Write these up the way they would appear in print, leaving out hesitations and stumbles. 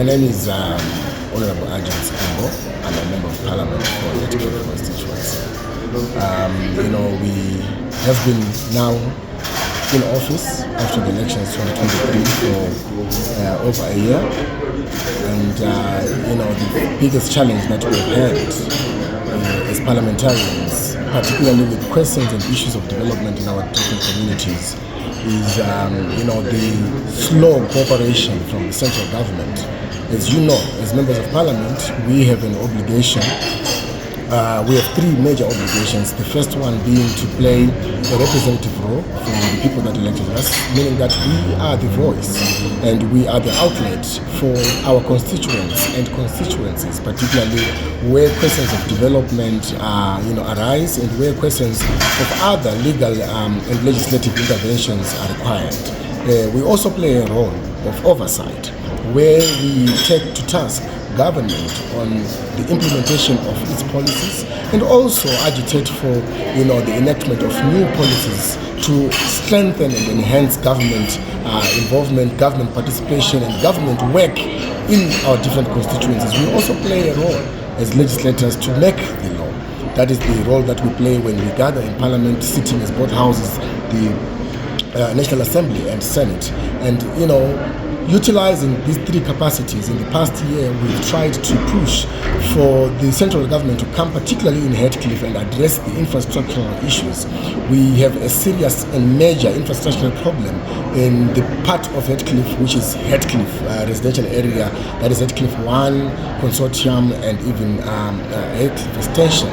My name is Honorable Gumbo. I'm a member of Parliament for the Hatcliffe constituency. We have been now in office after the elections 2023 for over a year, and the biggest challenge that we've had as parliamentarians, particularly with questions and issues of development in our different communities, is the slow cooperation from the central government. As you know, as members of parliament, we have an obligation. We have three major obligations. The first one being to play a representative role for the people that elected us, meaning that we are the voice and we are the outlet for our constituents and constituencies, particularly where questions of development arise and where questions of other legal and legislative interventions are required. We also play a role of oversight, where we take to task government on the implementation of its policies and also agitate for the enactment of new policies to strengthen and enhance government involvement, government participation and government work in our different constituencies. We also play a role as legislators to make the law. That is the role that we play when we gather in Parliament, sitting as both houses, the National Assembly and Senate. And utilizing these three capacities, in the past year we've tried to push for the central government to come, particularly in Hatcliffe, and address the infrastructural issues. We have a serious and major infrastructural problem in the part of Hatcliffe, which is Hatcliffe residential area, that is Hatcliffe One Consortium and even Hatcliffe Extension.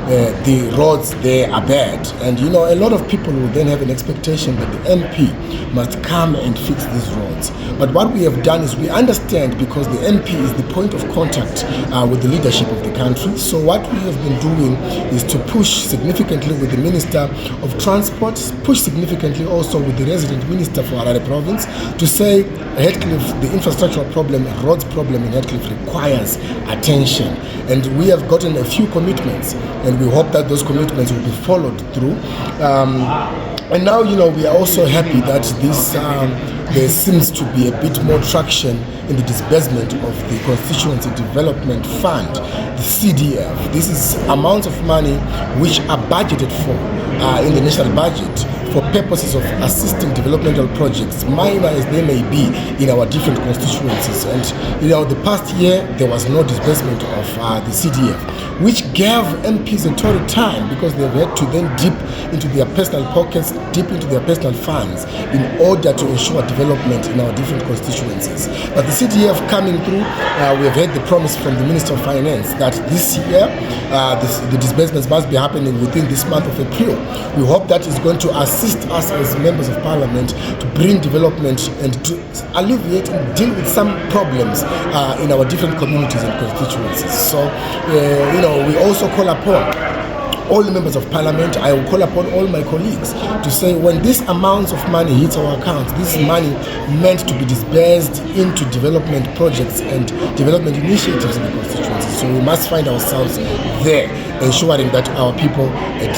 The roads there are bad, and a lot of people will then have an expectation that the MP must come and fix these roads. But what we have done is we understand, because the MP is the point of contact with the leadership of the country. So what we have been doing is to push significantly with the Minister of Transport, push significantly also with the resident Minister for Harare Province, to say Hatcliffe, the infrastructural problem, roads problem in Hatcliffe requires attention. And we have gotten a few commitments, and we hope that those commitments will be followed through. And now, we are also happy that there seems to be a bit more traction in the disbursement of the Constituency Development Fund, the CDF. This is amounts of money which are budgeted for in the national budget for purposes of assisting developmental projects, minor as they may be, in our different constituencies. And the past year there was no disbursement of the CDF, which gave MPs a torrid time, because they've had to then dip into their personal pockets, dip into their personal funds in order to ensure development in our different constituencies. But the CDF coming through, we have had the promise from the Minister of Finance that this year the disbursements must be happening within this month of April. We hope that is going to assist us as members of Parliament to bring development and to alleviate and deal with some problems in our different communities and constituencies. So, we also call upon all the members of Parliament. I will call upon all my colleagues to say, when this amounts of money hits our accounts, this is money meant to be disbursed into development projects and development initiatives in the constituency. So we must find ourselves there, ensuring that our people at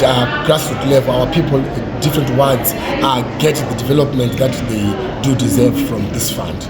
grassroots level, our people at different wards get the development that they do deserve from this fund.